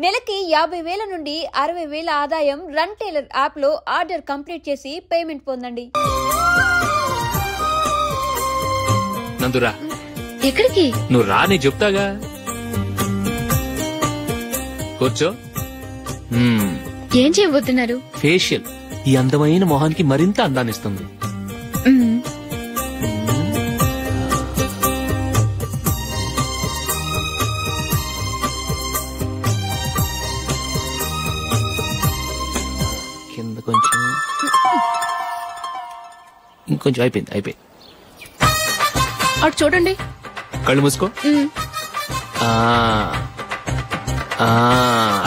నెలకి 50,000 నుండి 60,000 ఆదాయం రన్ టైలర్ యాప్ లో ఆర్డర్ కంప్లీట్ చేసి పేమెంట్ పొందండి. నందురా, ఎక్కడికి? నువ్వు రా, నీ చెప్తాగా. కూర్చో. ఏం చేయబోతున్నారు? ఫేషియల్. ఈ అందమైన మొహానికి మరింత అందాన్నిస్తుంది. కింద కొంచెం, ఇంకొంచెం. అయిపోయింది. అటు చూడండి. కళ్ళు మూసుకో.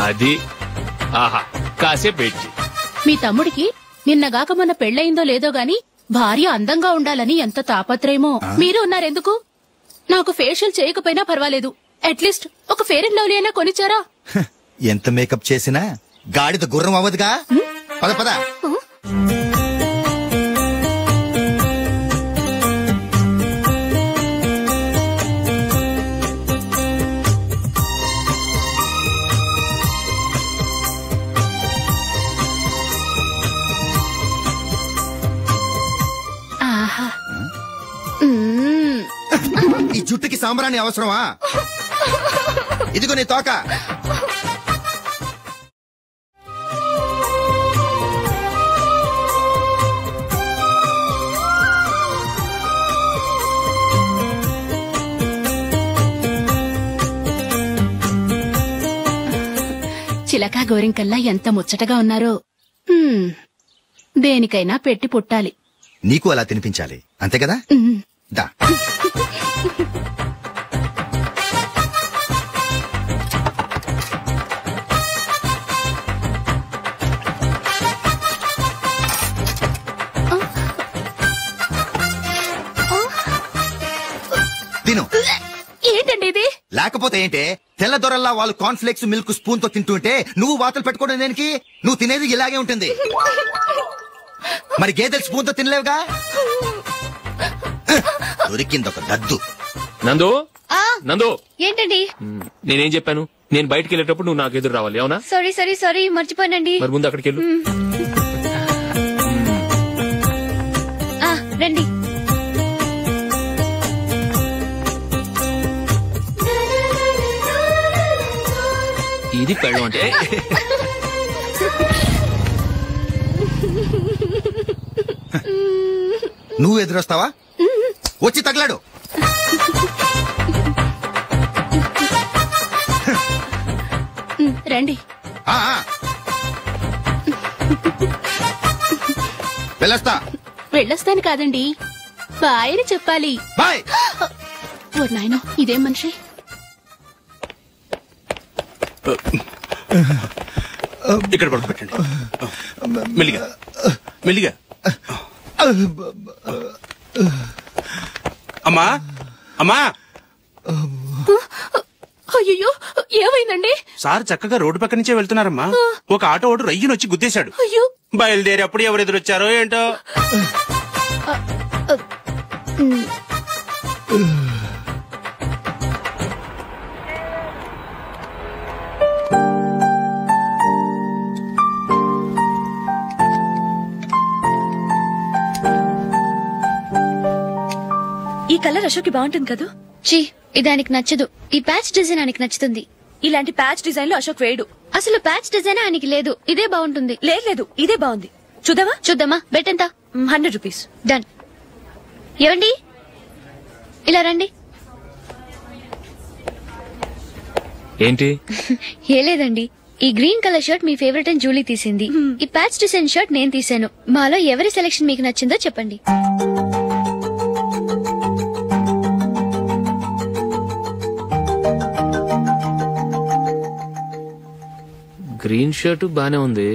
అది. ఆహా, కాసేపు వెయిట్. మీ తమ్ముడికి నిన్నగాక మొన్న పెళ్లయిందో లేదో గాని భార్య అందంగా ఉండాలని ఎంత తాపత్రయమో. మీరు ఉన్నారెందుకు? నాకు ఫేషియల్ చేయకపోయినా పర్వాలేదు, అట్లీస్ట్ ఒక ఫేర్ అండ్ లవ్లీ అయినా కొనిచ్చారా? ఎంత మేకప్ చేసినా గాడిద గుర్రం అవ్వదుగా. పద పద. ఈ జుట్టుకి సాంబ్రాణి అవసరమా? ఇదిగో నీ తోక. చిలకా గోరింకల్లా ఎంత ముచ్చటగా ఉన్నారో. దేనికైనా పెట్టి పుట్టాలి. నీకు అలా తినిపించాలి, అంతే కదా? దా. తిను. ఏంటండి ఇది? లేకపోతే ఏంటే, తెల్ల దొరల్లా వాళ్ళు కార్న్ఫ్లేక్స్ మిల్క్ స్పూన్ తో తింటుంటే నువ్వు వాతలు పెట్టుకోవడం దేనికి? నువ్వు తినేది ఇలాగే ఉంటుంది. మరి గేదెలు స్పూన్ తో తినలేవుగా. దొరికిందొక దద్దు. నందు, ఏంటండి? నేనేం చెప్పాను? నేను బయటకు వెళ్ళేటప్పుడు నువ్వు నాకు ఎదురు రావాలి, అవునా? సారీ మర్చిపోయానండి. మరి ముందు అక్కడికి వెళ్ళు. రండి. ఇది పెళ్ళం అంటే. నువ్వు ఎదురొస్తావా? వచ్చి తగలాడు. రండి. వెళ్ళొస్తాను కాదండి, బాయ్ అని చెప్పాలి. బాయ్. ఓ నాయనో, ఇదేం మనిషి? ఇక్కడ పడుకోబెట్టండి. మెల్లిగా మెల్లిగా. అమ్మా అమ్మా. అయ్యో, ఏమైందండి? సార్ చక్కగా రోడ్డు పక్క నుంచే వెళ్తున్నారమ్మా. ఒక ఆటో ఓడు రయ్యనొచ్చి గుద్దేశాడు. బయలుదేరి అప్పుడు ఎవరు ఎదురొచ్చారో ఏంటో. ఈ కలర్ అశోక్ బాగుంటుంది కదా? చీ, ఇదానికి నచ్చదు. ఈ ప్యాచ్ డిజైన్ ఆయనకి నచ్చుతుంది. ఇలాంటి ప్యాచ్ డిజైన్ లో అశోక్ వేడు. అసలు ప్యాచ్ డిజైన్ ఆయనకి లేదు. ఇదే బాగుంటుంది. లేదు, ఇదే బాగుంది. చూద్దామా? బెట్ ఎంత? 100 రూపీస్. డన్. ఏవండి, ఇలా రండి. ఏంటి? ఏ లేదండి, ఈ గ్రీన్ కలర్ షర్ట్ మీ ఫేవరెట్ అని జూలీ తీసింది. ఈ ప్యాచ్ డిజైన్ షర్ట్ నేను తీసాను. మాలో ఎవరి సెలెక్షన్ మీకు నచ్చిందో చెప్పండి. గ్రీన్ షర్ట్ బానే ఉంది,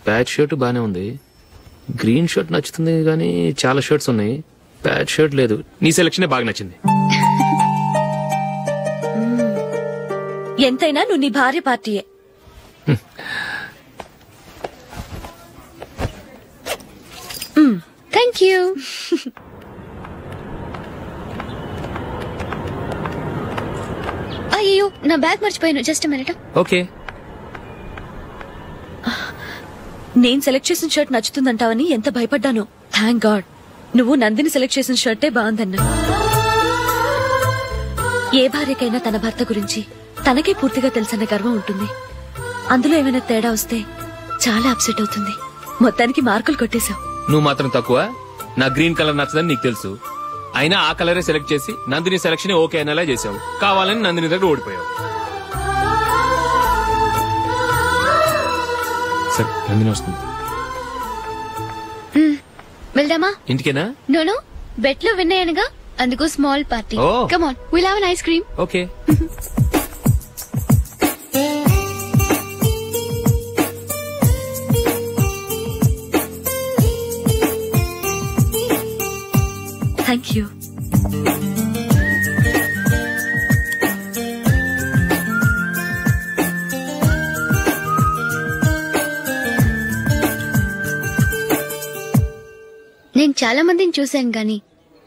ప్యాచ్ షర్ట్ బానే ఉంది. గ్రీన్ షర్ట్ నచ్చుతుంది కానీ చాలా షర్ట్స్ ఉన్నాయి, ప్యాచ్ షర్ట్ లేదు. నీ సెలెక్షన్ బాగా నచ్చింది. ఎంతైనా నువ్వు నీ భార్య పార్టీయే. Thank you. అయ్యో నా బ్యాగ్ మర్చిపోయాను. Just minute. ఓకే. నేను సెలెక్ట్ చేసిన షర్ట్ నచ్చుతుందంటావని ఎంత భయపడ్డాను. థ్యాంక్ గాడ్ నువ్వు నందిని సెలెక్ట్ చేసిన షర్టే బాగుందన్నా. ఏ భార్యకైనా తన భర్త గురించి తనకే పూర్తిగా తెలుసన్న గర్వం ఉంటుంది. అందులో ఏమైనా తేడా వస్తే చాలా అప్సెట్ అవుతుంది. మొత్తానికి మార్కులు కొట్టేశావు. నువ్వు మాత్రం తక్కువ. నా గ్రీన్ కలర్ నచ్చదని నీకు తెలుసు. అయినా ఆ కలరే సెలెక్ట్ చేసి నందిని సెలక్షన్ ఓకే అనేలా చేసావు. కావాలని నందిని దగ్గర ఓడిపోయావు. సరే నందిని వస్తుంది. వెళ్దామా? ఇంటికేనా? నోను బెట్ లో విన్నాయనగా, అందుకు small party. Come on, will have an ice cream. Okay. Thank you. నేను చాలా మందిని చూశాను గాని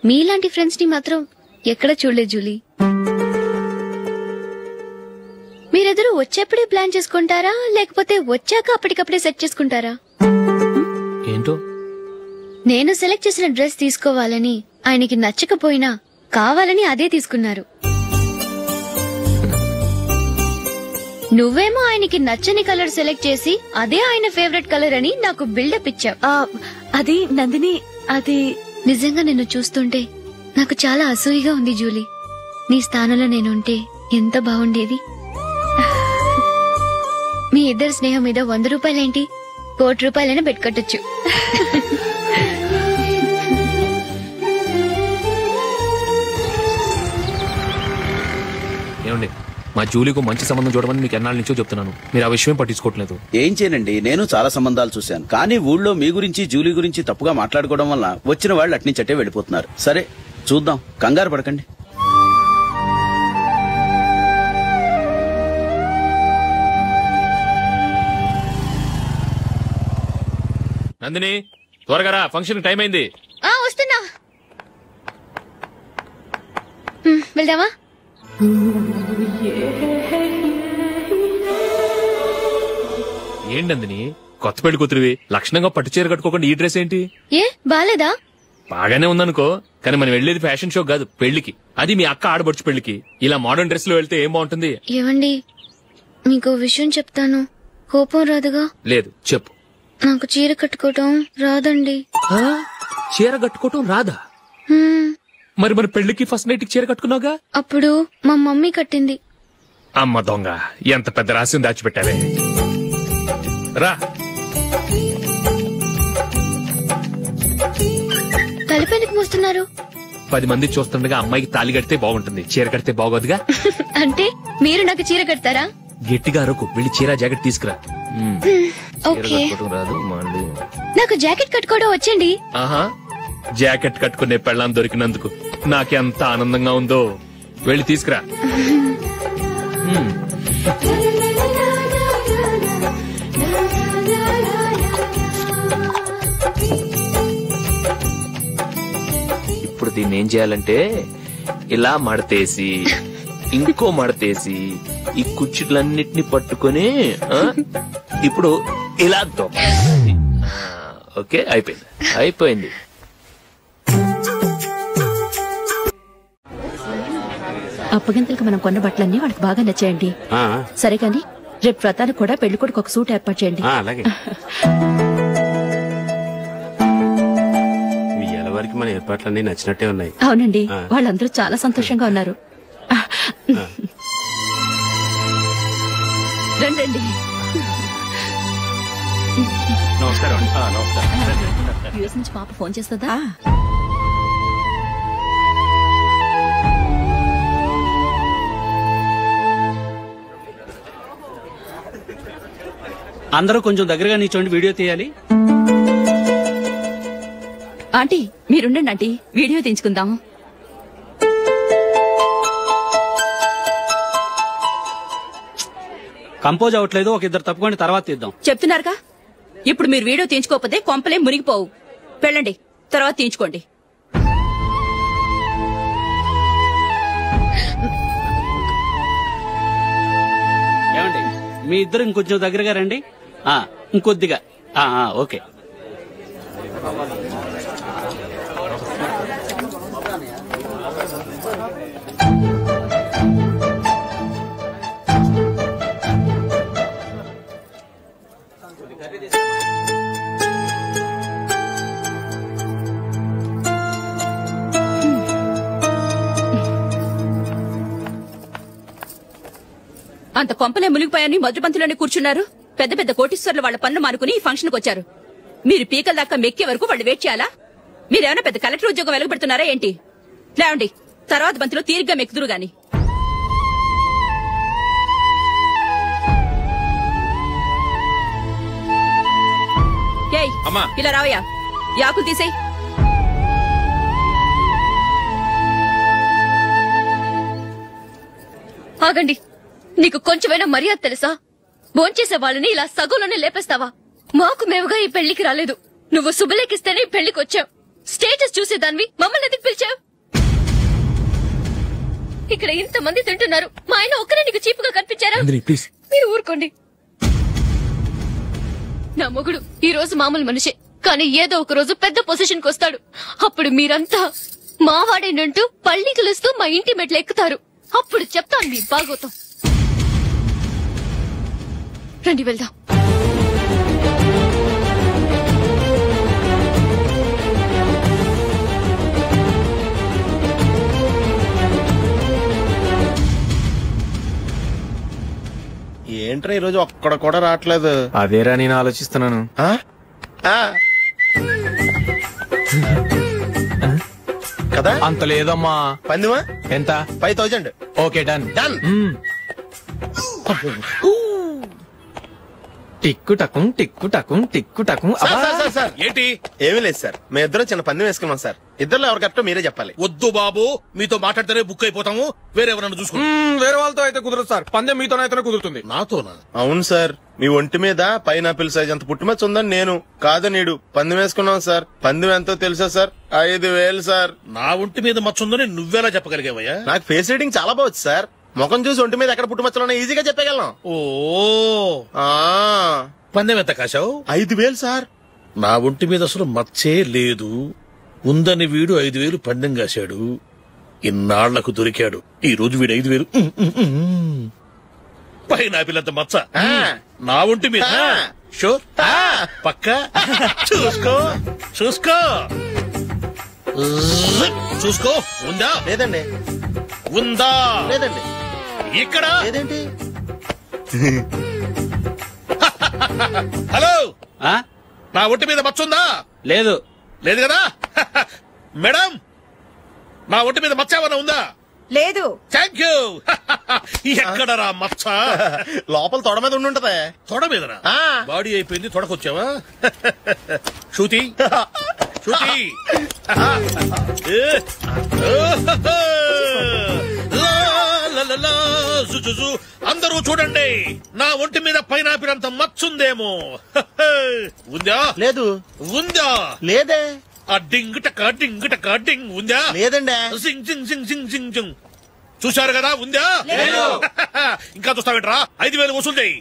మీలాంటి ఫ్రెండ్స్ ని మాత్రం ఎక్కడ చూడలేదు జూలీ. మీరెదరూ వచ్చేప్పుడే ప్లాన్ చేసుకుంటారా లేకపోతే వచ్చాక అప్పటికప్పుడే సెట్ చేసుకుంటారా? ఏంటో నేను సెలెక్ట్ చేసిన డ్రెస్ తీసుకోవాలని ఆయనకి నచ్చకపోయినా కావాలని అదే తీసుకున్నారు. నువ్వేమో ఆయనకి నచ్చని కలర్ సెలెక్ట్ చేసి అదే ఆయన ఫేవరెట్ కలర్ అని నాకు బిల్డప్ ఇచ్చావు. అది నందిని, అది నిజంగా నిన్ను చూస్తుంటే నాకు చాలా అసూయగా ఉంది జూలీ. నీ స్థానంలో నేనుంటే ఎంత బాగుండేది. మీ ఇద్దరు స్నేహం మీద 100 రూపాయలేంటి, 1 కోటి రూపాయలైనా పెట్టుకట్టొచ్చు. ఏమండి, మా జూలీకు మంచి సంబంధం చూడమని మీకు ఎన్నాళ్ళ నుంచో చెప్తున్నాను. మీరు ఆ విషయం పట్టించుకోవట్లేదు. ఏం చేయనండి, నేను చాలా సంబంధాలు చూశాను. కానీ ఊళ్ళో మీ గురించి జూలీ గురించి తప్పుగా మాట్లాడుకోవడం వల్ల వచ్చిన వాళ్ళు అట్నుంచటే వెళ్ళిపోతున్నారు. సరే చూద్దాం, కంగారు పడకండి. నందిని త్వరగా రా, ఫంక్షన్ టైం అయింది. వస్తున్నా. వెళ్దామా? ఏంటి నందిని, కొత్త పెళ్లి కూతురివి, లక్షణంగా పట్టు చీర కట్టుకోకుండా ఈ డ్రెస్ ఏంటి? ఏ బాలేదా? బాగానే ఉందనుకో, కానీ మనం వెళ్లేది ఫ్యాషన్ షో కాదు, పెళ్లికి. అది మీ అక్క ఆడబడుచు పెళ్లికి. ఇలా మోడర్న్ డ్రెస్ లో వెళ్తే ఏం బాగుంటుంది? ఏవండి, మీకు విషయం చెప్తాను, కోపం రాదుగా? లేదు, చెప్పు. నాకు చీర కట్టుకోవటం రాదండి. చీర కట్టుకోవటం రాదా? మరి మన పెళ్లికి ఫస్ట్ నైట్ కి చీర కట్టుకున్నావుగా? అప్పుడు మా మమ్మీ కట్టింది. అమ్మ దొంగ, ఎంత పెద్ద రహస్యం దాచిపెట్టావే. రా. తలపెందుకు మోస్తున్నారు? 10 మంది చూస్తుండగా అమ్మాయికి తాళి కడితే బాగుంటుంది, చీర కడితే బాగోదుగా. అంటే మీరు నాకు చీర కడతారా? గట్టిగా అరకు, వెళ్ళి చీర జాకెట్ తీసుకురా. ఓకే. రాదు మళ్ళీ. నాకు జాకెట్ కట్టుకోవడం వచ్చండి. ఆహా, జాకెట్ కట్టుకునే పెళ్ళాం దొరికినందుకు నాకెంత ఆనందంగా ఉందో. వెళ్ళి తీసుకురా. ఇప్పుడు దీన్ని ఏం చేయాలంటే ఇలా మడతేసి ఇంకో మడతేసి ఈ కుర్చీలన్నిటిని పట్టుకొని ఇప్పుడు ఇలా దొక్కాలి. ఓకే, అయిపోయింది. అప్పగింతలకు మనం కొన్న బట్టలన్నీ వాళ్ళకి బాగా నచ్చాయండి. సరే కానీ రేపు వ్రతానికి కూడా పెళ్లి కొడుకు ఒక సూట్ ఏర్పాటు చేయండి. అలాగే. మీ ఎలవరికి మన ఏర్పాట్లన్నీ నచ్చినట్టే ఉన్నాయి. అవునండి, వాళ్ళందరూ చాలా సంతోషంగా ఉన్నారు. రండి. నమస్కారం. యూఎస్ నుంచి పాప ఫోన్ చేస్తుందా? అందరూ కొంచెం దగ్గరగా నిల్చోండి, వీడియో తీయాలి. ఆంటీ మీరుండండి ఆంటీ, వీడియో తీయించుకుందాం. కంపోజ్ అవ్వట్లేదు, ఒక ఇద్దరు తప్పుకొని తర్వాత తీద్దాం. చెప్తున్నారుగా, ఇప్పుడు మీరు వీడియో తీయించుకోకపోతే కొంపలే మునిగిపోవు. వెళ్ళండి, తర్వాత తీయించుకోండి. మీ ఇద్దరు ఇంకొంచెం దగ్గరగా రండి. ఇంకొద్దిగా. ఓకే. అంత కొంపలే మునిగిపోయాని మొదటిపంతిలోనే కూర్చున్నారు. పెద్ద పెద్ద కోటీశ్వర్లు వాళ్ళ పనులు మానుకుని ఈ ఫంక్షన్ కు వచ్చారు. మీరు పీకల దాకా మెక్కే వరకు వాళ్ళు వెయిట్ చేయాలా? మీరేమైనా పెద్ద కలెక్టర్ ఉద్యోగం వెలగబెడుతున్నారా ఏంటి? లేవండి, తర్వాత బంతిలో తీరిగ్గా మెక్కుదురు గాని. ఇలా రావయ్యా, యాకులు తీసేయ్. ఆగండి, నీకు కొంచెమైనా మర్యాద తెలుసా? భోంచేసే వాళ్ళని ఇలా సగంలోనే లేపేస్తావా? మాకు మేముగా ఈ పెళ్లికి రాలేదు. నువ్వు శుభలేఖిస్తేనే ఈ పెళ్లికి వచ్చావు. స్టేటస్ చూసేదానివి మమ్మల్ని ఎందుకు పిలిచావు? ఇక్కడ ఇంతమంది తింటున్నారు, మా ఆయన ఒక్కరే నీకు చీపుగా కనిపించారా? మీరు ఊరుకోండి. నా మొగుడు ఈ రోజు మామూలు మనిషే, కానీ ఏదో ఒక రోజు పెద్ద పొజిషన్ కు వస్తాడు. అప్పుడు మీరంతా మావాడేనంటూ పళ్ళి కలుస్తూ మా ఇంటి మెట్లు ఎక్కుతారు. అప్పుడు చెప్తాను మీ బాగోతాం. రండి వెళ్దాం. ఏంట్రా ఈరోజు ఒక్కడ కూడా రావట్లేదు? అదేరా నేను ఆలోచిస్తున్నాను. కదా అంత లేదమ్మా. పందిమా ఎంత? 5000. Okay, done. టిక్కు టకుం టిక్కు టకుం టిక్కు టకుం. సార్ ఏంటి? ఏమీ లేదు సార్, మేము ఇద్దరం చిన్న పందెం వేసుకున్నాం సార్. ఇద్దరు ఎవరు కరెక్టో మీరే చెప్పాలి. వద్దు బాబు, మీతో మాట్లాడితేనే బుక్ అయిపోతాము. వేరే ఎవరన్నా చూసుకుంటాం. వేరే వాళ్ళతో అయితే కుదరదు సార్, పందెం మీతోనైతేనే కుదురుతుంది. నాతోనా? అవును సార్, మీ ఒంటి మీద పైనాపిల్ సైజ్ అంత పుట్టుమచ్చ ఉందని నేను కాదు నీడు పందెం వేసుకున్నాం సార్. పందెం ఎంతో తెలుసా సార్? 5000 సార్. నా ఒంటి మీద మచ్చ ఉందని నువ్వెలా చెప్పగలిగావయ్యా? నాకు ఫేస్ రీడింగ్ చాలా బాగుంది సార్. ముఖం చూసి ఒంటి మీద ఎక్కడ పుట్టుమచ్చలో ఈజీగా చెప్పగలను. పందెం ఎంత కాశావు? 5000 సార్. నా ఒంటి మీద అసలు మచ్చే లేదు. ఉందని వీడు 5000 పందెం కాశాడు. ఇన్నాళ్లకు దొరికాడు. ఈ రోజు వీడు 5000 పైనాపిలంత మచ్చ నా ఒంటి మీద. షూర్? పక్క చూసుకో చూసుకో చూసుకో. ఉందా? లేదండి. ఉందా? లేదండి. ఇక్కడ లేదేంటి? హలో, నా ఒంటి మీద మచ్చ ఉందా? లేదు. లేదు కదా? మేడం, నా ఒంటి మీద మచ్చ ఏమైనా ఉందా? లేదు. Thank you. ఎక్కడరా మచ్చ? లోపల తొడ మీద ఉండుంటదే. తొడ మీదనా? బాడీ అయిపోయింది, తొడకొచ్చావా? శృతి శృతి, అందరూ చూడండి, నా ఒంటి మీద పైనాపిల్ అంత మచ్చుందేమో. ఉందా? లేదు. ఉందా? లేదే. డింగ్ టక డింగ్ టక డింగ్. ఉందా? లేదండి. సింగ్ సింగ్ సింగ్ సింగ్ సింగ్ సింగ్. చూశారు కదా? ఉందా? ఇంకా చూస్తావేట్రా? 5000 వసూలు చేయి.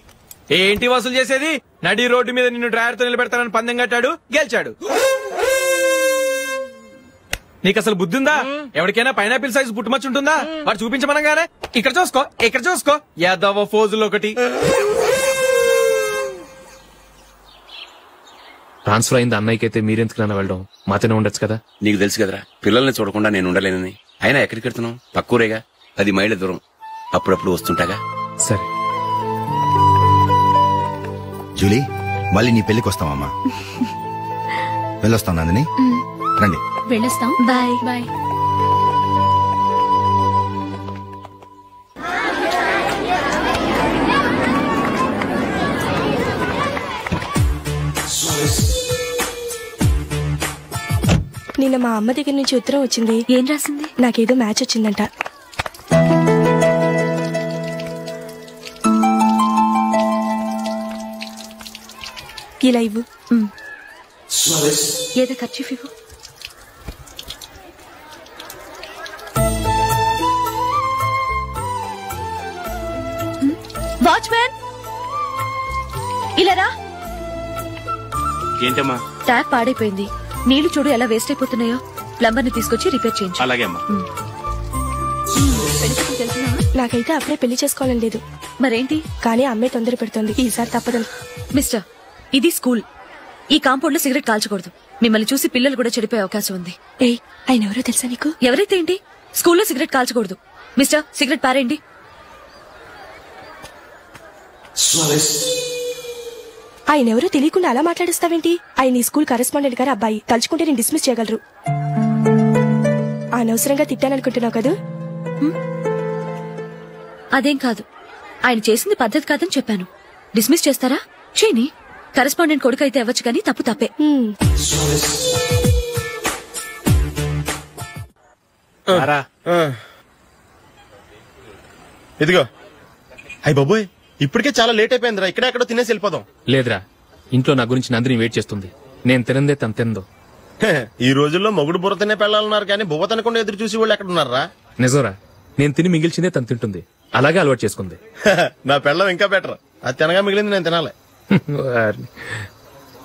ఏంటి వసూలు చేసేది? నడి రోడ్డు మీద నిన్ను డ్రైవర్ తో నిలబెడతానని పందెం కట్టాడు, గెలిచాడు. నీకు అసలు బుద్ధి ఉందా? ఎవరికైనా పైనాపిల్ సైజ్ పుట్టుమచ్చు ఉంటుందా? వాడు చూపించమనగానే ఇక్కడ చూసుకో ఇక్కడ చూసుకో యాదవ ఫోజులు ఒకటి. ట్రాన్స్ఫర్ అయింది అన్నయ్యకైతే మీరెందుకు వెళ్ళడం? మాతోనే ఉండొచ్చు కదా. నీకు తెలుసు కదరా, పిల్లల్ని చూడకుండా నేను ఉండలేనని. అయినా ఎక్కడికి వెళ్తున్నావు? పక్కూరేగా, 10 మైళ్ళ దూరం. అప్పుడప్పుడు వస్తుంటాగా. సరే జూలీ, మళ్ళీ నీ పెళ్లికి వస్తామమ్మా. వెళ్ళొస్తాం నందిని, రండి. వెళ్ళొస్తాం. Bye bye. నిన్న మా అమ్మ దగ్గర నుంచి ఉత్తరం వచ్చింది. ఏం రాసింది? నాకేదో మ్యాచ్ వచ్చిందంట. ఇలా ఇవ్వు. ఏదో ఖర్చు ఇవ్వు. వాచ్మ్యాన్, ఇలా రా. ఏంటమ్మా? ట్యాప్ పాడైపోయింది. నీళ్లు చూడు ఎలా వేస్ట్ అయిపోతున్నాయో. ప్లంబర్ ని తీసుకొచ్చి రిపేర్ చేయించు. అలాగే అమ్మా. నాకైతే అప్పుడే పెళ్లి చేసుకోవాలని లేదు. మరేంటి? కానీ అమ్మాయి తొందర పెడుతోంది. ఈసారి తప్పదు. మిస్టర్, ఇది స్కూల్. ఈ కాంపౌండ్ లో సిగరెట్ కాల్చకూడదు. మిమ్మల్ని చూసి పిల్లలు కూడా చెడిపోయే అవకాశం ఉంది. ఏయ్, ఆయన ఎవరో తెలుసా నీకు? ఎవరైతే ఏంటి, స్కూల్లో సిగరెట్ కాల్చకూడదు. మిస్టర్, సిగరెట్ పారేయండి. ఆయన ఎవరో తెలియకుండా అలా మాట్లాడిస్తావేంటి? ఆయన ఈ స్కూల్ కరెస్పాండెంట్ గారు అబ్బాయి. తలుచుకుంటే నేను డిస్మిస్ చేయగలరు. అనవసరంగా తిట్టాననుకుంటున్నావు కదా? అదేం కాదు. ఆయన చేసింది పద్ధతి కాదని చెప్పాను. డిస్మిస్ చేస్తారా? చేయని. కరెస్పాండెంట్ కొడుకు అయితే అవ్వచ్చు కానీ తప్పు తప్పే. ఇదిగో. అయ్య బాబోయ్, ఇప్పటికే చాలా లేట్ అయిపోయిందిరా. ఇక్కడెక్కడో తినేసి వెళ్ళిపోదాం. లేదురా, ఇంట్లో నా గురించి నందిని వెయిట్ చేస్తుంది. నేను తినందే తను తిందో. ఈ రోజుల్లో మొగుడు బుర్ర తినే పెళ్ళాలన్నారు కానీ బువ్వ తినకుండా ఎదురు చూసి వాళ్ళు ఎక్కడ ఉన్నారా? నిజంరా, నేను తిని మిగిల్చిందే తను తింటుంది. అలాగే అలవాటు చేసుకుంది. నా పెళ్ళం ఇంకా బెటర్. అది తినగా మిగిలింది నేను తినాలి.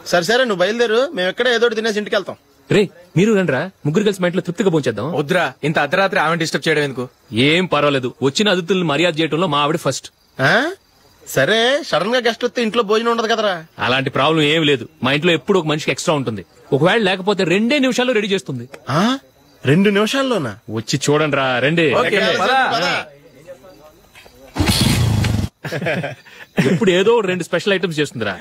సరే సరే, నువ్వు బయలుదేరు. మేము ఎక్కడ ఏదో తినేసి ఇంటికి వెళ్తాం. రే, మీరు రండిరా, ముగ్గురు కలిసి మా ఇంట్లో తృప్తిగా పోంచేద్దాం. వద్దురా, ఇంత అర్ధరాత్రి ఆమె డిస్టర్బ్ చేయడం ఎందుకు? ఏం పర్వాలేదు, వచ్చిన అతిథులను మర్యాద చేయడంలో మా ఆవిడ ఫస్ట్. సరే, సడన్ గా గెస్ట్ వస్తే ఇంట్లో భోజనం ఉండదు కదరా? అలాంటి ప్రాబ్లం ఏం లేదు. మా ఇంట్లో ఎప్పుడు ఒక మనిషికి ఎక్స్ట్రా ఉంటుంది. ఒకవేళ లేకపోతే 2 నిమిషాల్లో రెడీ చేస్తుంది. 2 నిమిషాల్లోనా? వచ్చి చూడండి రా, రండి. ఇప్పుడు ఏదో 2 స్పెషల్ ఐటమ్స్ చేస్తుందిరా.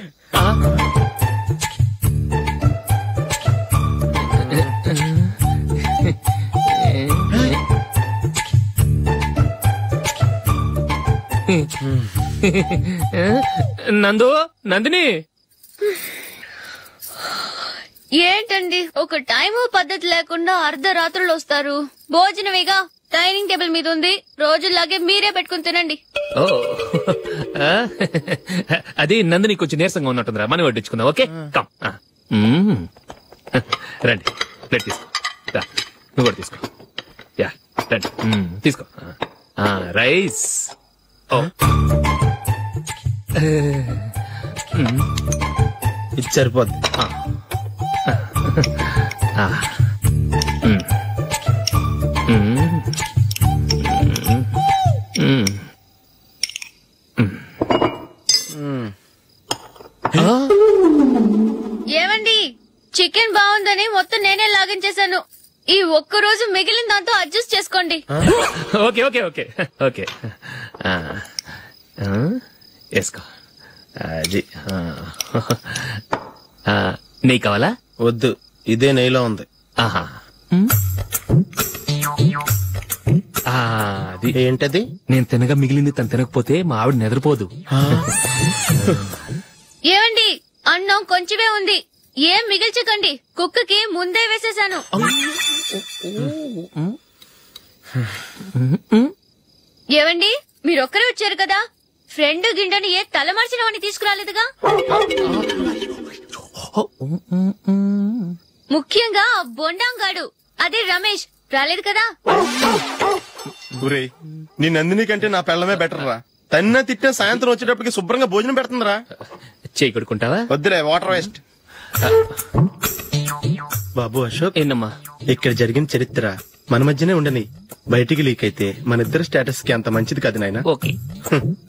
నందిని, ఏంటండి ఒక టైము పద్ధతి లేకుండా అర్ధరాత్రులు వస్తారు? భోజనమేగా డైనింగ్ టేబుల్ మీద ఉంది. రోజుల్లాగే మీరే పెట్టుకుని తినండి. అది నందిని కొంచెం నీరసంగా ఉన్నట్టుందిరా, మనం వడ్డించుకుందాం. Okay, come. రండి, ప్లేట్ తీసుకో. నువ్వు కూడా తీసుకో. యా, రండి, తీసుకో. రైస్. ఇది సరిపోద్ది. ఏమండి, చికెన్ బాగుందని మొత్తం నేనే లాగించేశాను. ఈ ఒక్కరోజు మిగిలిన దాంతో అడ్జస్ట్ చేసుకోండి. ఓకే ఓకే ఓకే ఓకే, వేసుకో. అది నెయ్యి కావాలా? వద్దు, ఇదే నెయ్యిలో ఉంది. ఆహా, అది ఏంటది? నేను తినగా మిగిలింది తను తినకపోతే మా ఆవిడ నిద్రపోదు. ఏమండి, అన్నం కొంచెమే ఉంది. ఏం మిగిల్చకండి, కుక్కకి ముందే వేసేశాను. ఏవండి, మీరొక్కరే వచ్చారు కదా, ఫ్రెండ్ గిండని ఏ తలమార్చిన వాడిని తీసుకురాలేదుగా? ముఖ్యంగా బొండాంగాడు, అదే రమేష్ రాలేదు కదా? ఊరే, నీ నందిని కంటే నా పెళ్ళమే బెటర్ రా. తన్న తిట్టిన సాయంత్రం వచ్చేటప్పటికి శుభ్రంగా భోజనం పెడుతుందిరా. చేయి కొడుకుంటావా? వద్దులే, వాటర్ వేస్ట్. బాబు అశోక్, ఏంటమ్మా ఇక్కడ జరిగిన చరిత్ర మన మధ్యనే ఉండని. బయటికి లీక్ అయితే మన ఇద్దరు స్టేటస్ కి అంత మంచిది కాదు నాయనా. ఓకే.